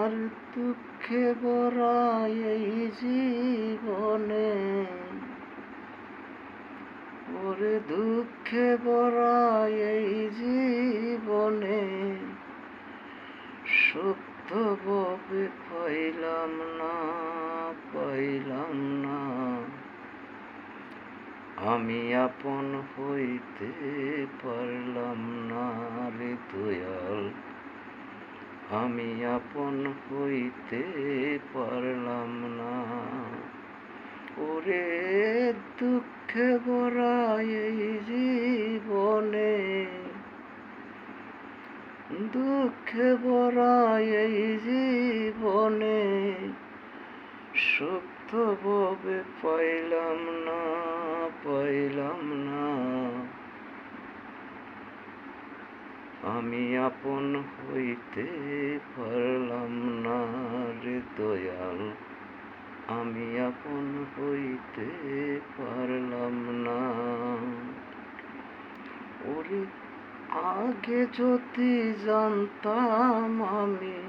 আমার দুঃখে ভরা এই জীবনে, ওরে দুঃখে ভরা এই জীবনে সত্যভাবে পাইলাম না, পাইলাম না। আমি আপন হইতে পারলাম না রে দয়াল, আমি আপন হইতে পারলাম না। ওরে দুঃখে ভরা এই জীবনে, দুঃখে ভরা এই জীবনে সত্যভাবে পাইলাম না, পাইলাম না। আমি আপন হইতে পারলাম না রে দয়াল, আমি আপন হইতে পারলাম না। ওরে আগে যদি জানতাম আমি,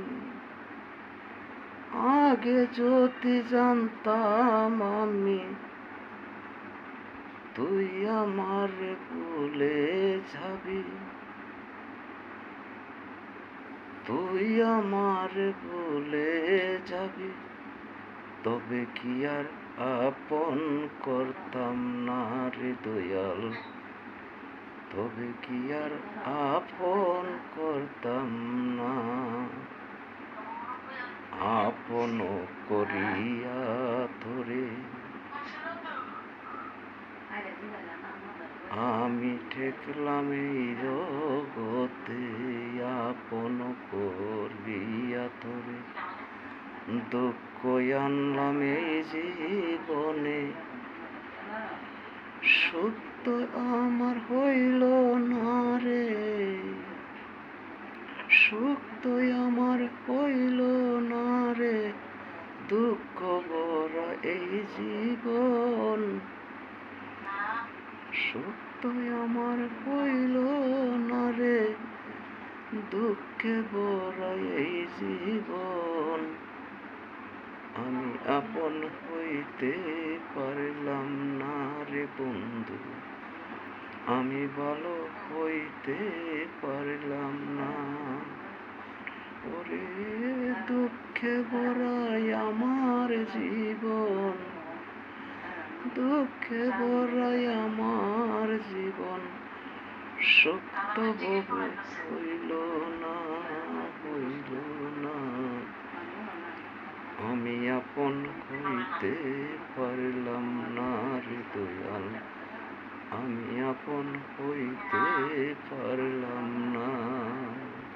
আগে যদি জানতাম আমি, তুই আমার ভুলে যাবি, তুই আমার ভুলে যাবি, তবে কি আর আপন করতাম না রে দয়াল, তবে কি আর আপন করতাম না। আপন করিয়া তোরে আমি ঠেকলাম এই জগতে, আপন করিয়া তোরে দুঃখ আনলাম এই জীবনে, সুখ তো আমার হইল না রে, সুখ তো আমার হইল না রে, দুঃখ ভরা এই জীবন, সুখ তো আমার হইল না রে, দুঃখে ভরা এই জীবন। আমি আপন হইতে পারলাম না রে বন্ধু, আমি ভালো হইতে পারলাম না। ওরে দুঃখে ভরাই আমার জীবন, দুঃখে ভরাই আমার জীবন, শক্তভাবে হইল না, হইল না। আমি আপন হইতে পারলাম না রে দয়াল, আমি আপন হইতে পারলাম না।